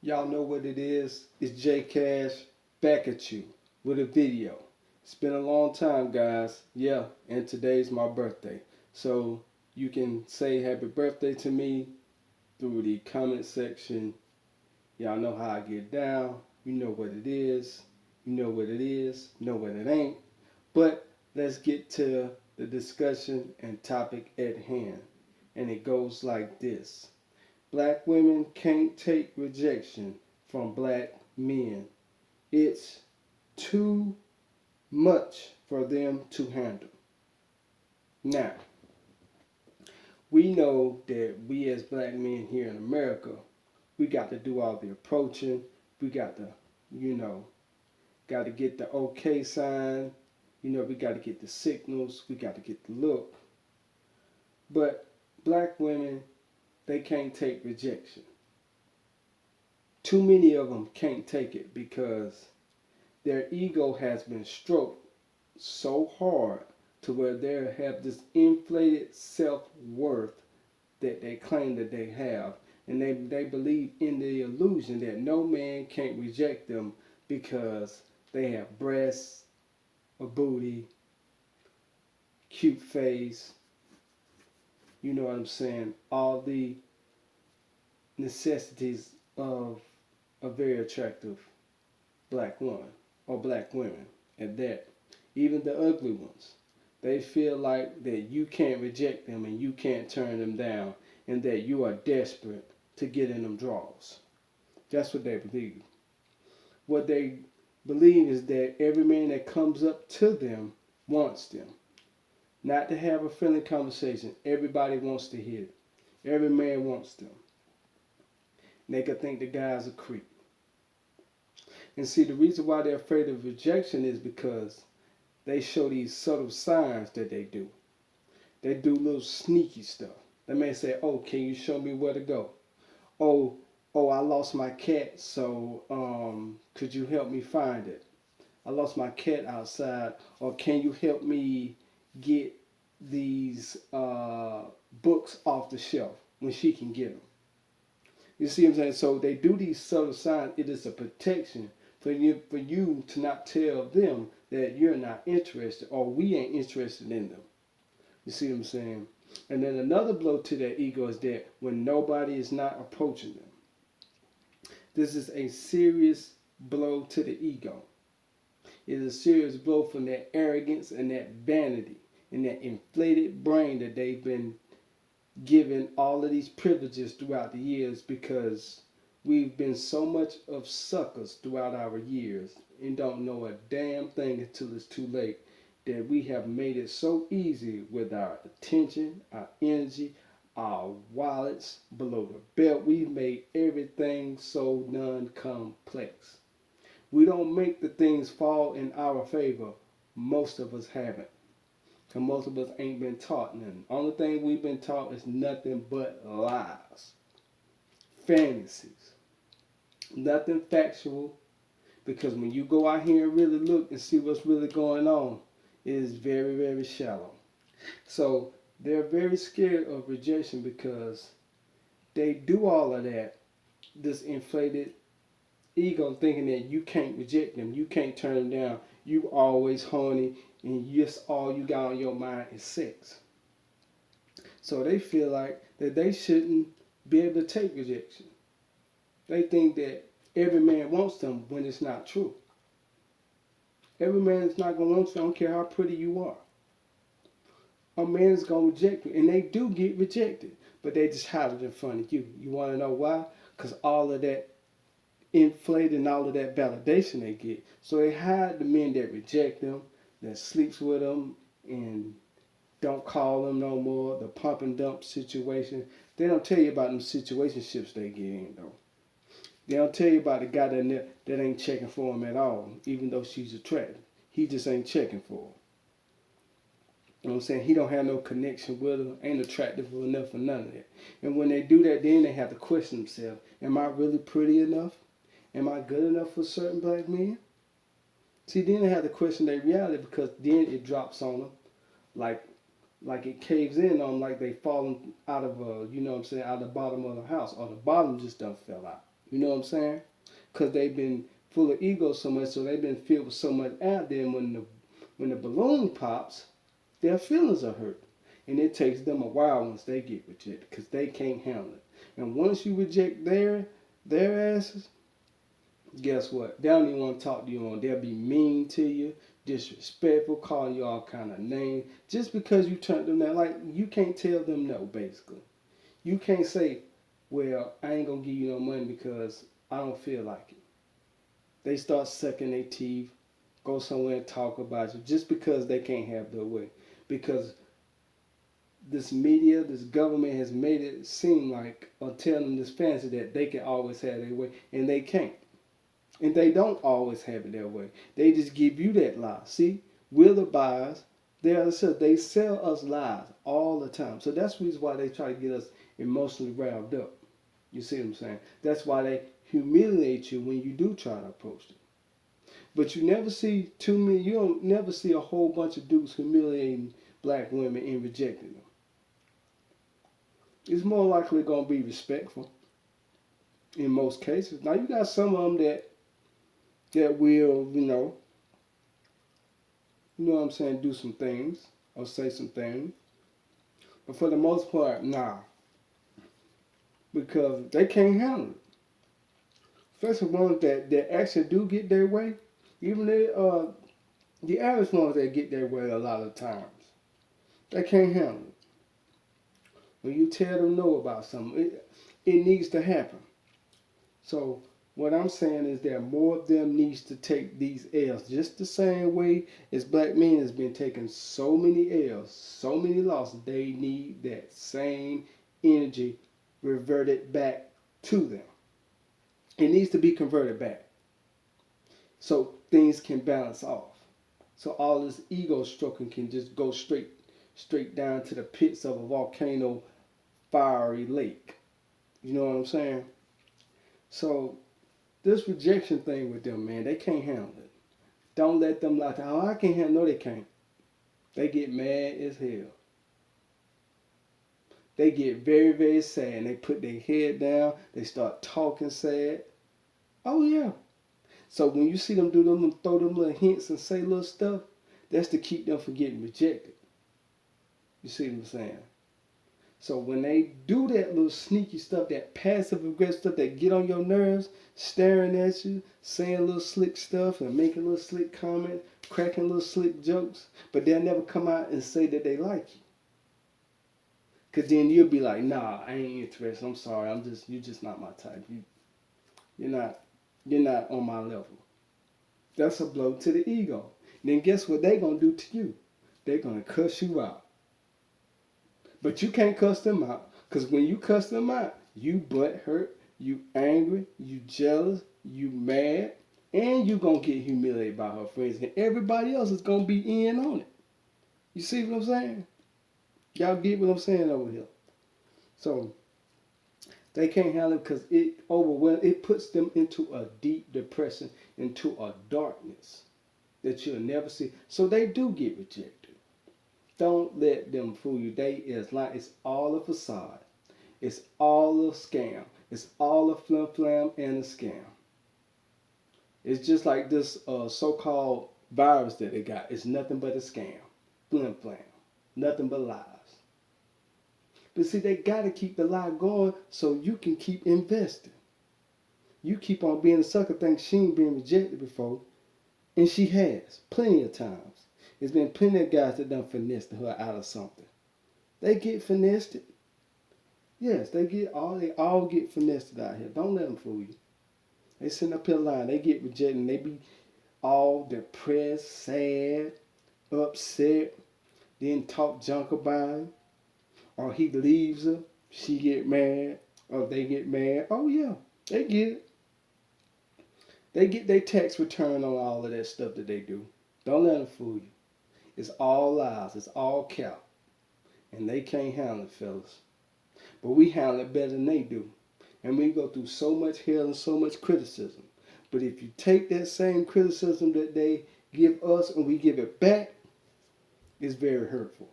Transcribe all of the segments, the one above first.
Y'all know what it is. It's J Cash back at you with a video. It's been a long time, guys. Yeah, and today's my birthday. So you can say happy birthday to me through the comment section. Y'all know how I get down. You know what it is. You know what it is. You know what it ain't. But let's get to the discussion and topic at hand. And it goes like this. Black women can't take rejection from black men. It's too much for them to handle. Now, we know that we as black men here in America, we got to do all the approaching. We got to, you know, got to get the okay sign. We got to get the signals. We got to get the look. But black women, they can't take rejection. Too many of them can't take it because their ego has been stroked so hard to where they have this inflated self-worth that they claim that they have. And they believe in the illusion that no man can't reject them because they have breasts, a booty, cute face, you know what I'm saying, all the necessities of a very attractive black woman or black women at that. Even the ugly ones. They feel like that you can't reject them and you can't turn them down and that you are desperate to get in them draws. That's what they believe. What they believe is that every man that comes up to them wants them. Not to have a friendly conversation. Everybody wants to hear it. Every man wants them. And they could think the guy's a creep. And see, the reason why they're afraid of rejection is because they show these subtle signs that they do. They do little sneaky stuff. They may say, "Oh, can you show me where to go? Oh, I lost my cat, so could you help me find it? I lost my cat outside, or can you help me get these books off the shelf when she can get them?" You see what I'm saying? So they do these subtle signs. It is a protection for you to not tell them that you're not interested or we ain't interested in them. You see what I'm saying? And then another blow to their ego is that when nobody is not approaching them. This is a serious blow to the ego. It is a serious blow from that arrogance and that vanity and that inflated brain that they've been given all of these privileges throughout the years because we've been so much of suckers throughout our years and don't know a damn thing until it's too late, that we have made it so easy with our attention, our energy, our wallets below the belt. We've made everything so non-complex. We don't make the things fall in our favor. Most of us haven't. Because most of us ain't been taught nothing. Only thing we've been taught is nothing but lies, fantasies, nothing factual. Because when you go out here and really look and see what's really going on, it is very, very shallow. So they're very scared of rejection because they do all of that, this inflated ego thinking that you can't reject them, you can't turn them down, you always horny, and yes, all you got on your mind is sex. So they feel like that they shouldn't be able to take rejection. They think that every man wants them when it's not true. Every man is not going to want you. I don't care how pretty you are. A man is going to reject you. And they do get rejected. But they just hide it in front of you. You want to know why? Because all of that inflated and all of that validation they get. So they hide the men that reject them, that sleeps with them, and don't call them no more. The pump and dump situation. They don't tell you about them situationships they get in, though. They don't tell you about the guy that ain't checking for him at all, even though she's attractive. He just ain't checking for her. You know what I'm saying? He don't have no connection with her, ain't attractive enough for none of that. And when they do that, then they have to question themselves. Am I really pretty enough? Am I good enough for certain black men? See, then they have to question their reality because then it drops on them like it caves in on them like they falling out of you know what I'm saying, out of the bottom of the house or the bottom just done fell out. You know what I'm saying? Because they've been full of ego so much, so they've been filled with so much out there. And when the balloon pops, their feelings are hurt. And it takes them a while once they get rejected because they can't handle it. And once you reject their asses, guess what? They don't even want to talk to you on. They'll be mean to you, disrespectful, calling you all kind of names just because you turned them down. Like you can't tell them no, basically. You can't say, "Well, I ain't gonna give you no money because I don't feel like it." They start sucking their teeth, go somewhere and talk about you just because they can't have their way. Because this media, this government has made it seem like, or tell them this fancy that they can always have their way, and they can't. And they don't always have it their way. They just give you that lie. See, we're the buyers. They sell us lies all the time. So that's the reason why they try to get us emotionally riled up. You see what I'm saying? That's why they humiliate you when you do try to approach them. But you never see too many. You don't never see a whole bunch of dudes humiliating black women and rejecting them. It's more likely going to be respectful in most cases. Now you got some of them that will, you know what I'm saying, do some things or say some things. But for the most part, nah, because they can't handle it. Especially ones that actually do get their way. Even the average ones that get their way a lot of times, they can't handle it. When you tell them no about something, it needs to happen. So what I'm saying is that more of them needs to take these L's just the same way as black men has been taking so many L's, so many losses. They need that same energy reverted back to them. It needs to be converted back so things can balance off. So all this ego stroking can just go straight down to the pits of a volcano fiery lake. You know what I'm saying? So this rejection thing with them, man, they can't handle it. Don't let them lie. Oh, I can't handle. No, they can't. They get mad as hell. They get very, very sad. And they put their head down. They start talking sad. Oh yeah. So when you see them do them, throw them little hints and say little stuff, that's to keep them from getting rejected. You see what I'm saying? So when they do that little sneaky stuff, that passive aggressive stuff that get on your nerves, staring at you, saying little slick stuff and making little slick comments, cracking little slick jokes, but they'll never come out and say that they like you. Cause then you'll be like, nah, I ain't interested. I'm sorry. You're just not my type. You're not on my level. That's a blow to the ego. Then guess what they're gonna do to you? They're gonna cuss you out. But you can't cuss them out. Because when you cuss them out, you butt hurt, you angry, you jealous, you mad, and you going to get humiliated by her friends. And everybody else is going to be in on it. You see what I'm saying? Y'all get what I'm saying over here. So, they can't handle it because it overwhelms. It puts them into a deep depression, into a darkness that you'll never see. So they do get rejected. Don't let them fool you. It's all a facade. It's all a scam. It's all a flim flam and a scam. It's just like this so-called virus that they got. It's nothing but a scam. Flim flam. Nothing but lies. But see, they got to keep the lie going so you can keep investing. You keep on being a sucker, think she ain't been rejected before. And she has. Plenty of times. There's been plenty of guys that done finessed her out of something. They get finessed. Yes, they all get finessed out here. Don't let them fool you. They sitting up here lying. They get rejected and they be all depressed, sad, upset, then talk junk about him. Or he leaves her, she get mad, or they get mad. Oh yeah, they get it. They get their tax return on all of that stuff that they do. Don't let them fool you. It's all lies. It's all cap. And they can't handle it, fellas. But we handle it better than they do. And we go through so much hell and so much criticism. But if you take that same criticism that they give us and we give it back, it's very hurtful.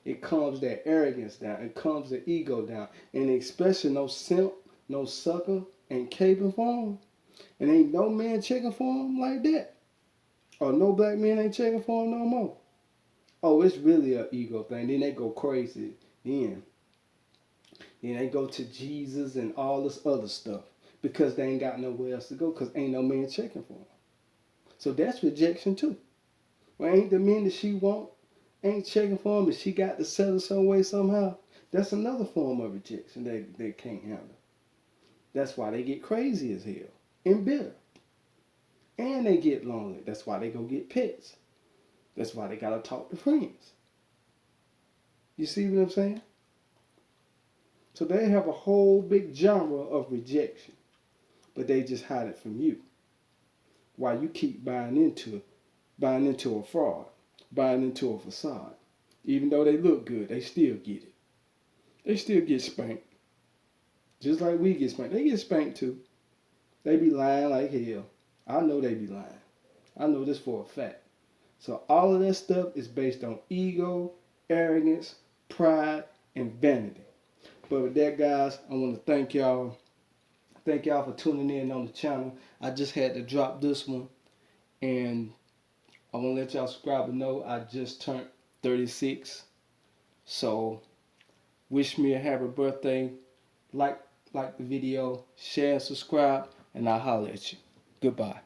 It calms that arrogance down. It calms the ego down. And especially no simp, no sucker ain't caping for them, and ain't no man checking for them like that, or no black men ain't checking for them no more. Oh, it's really an ego thing. Then they go crazy. Then they go to Jesus and all this other stuff because they ain't got nowhere else to go because ain't no man checking for them. So that's rejection too. Well, ain't the men that she want ain't checking for them, and she got to settle some way somehow. That's another form of rejection they can't handle. That's why they get crazy as hell and bitter. And they get lonely. That's why they go get pets. That's why they gotta talk to friends. You see what I'm saying? So they have a whole big genre of rejection, but they just hide it from you. While you keep buying into a fraud, buying into a facade. Even though they look good, they still get it. They still get spanked. Just like we get spanked. They get spanked too. They be lying like hell. I know they be lying. I know this for a fact. So all of that stuff is based on ego, arrogance, pride, and vanity. But with that, guys, I want to thank y'all. Thank y'all for tuning in on the channel. I just had to drop this one. And I want to let y'all subscribe and know I just turned 36. So wish me a happy birthday. Like the video, share and subscribe, and I'll holler at you. Goodbye.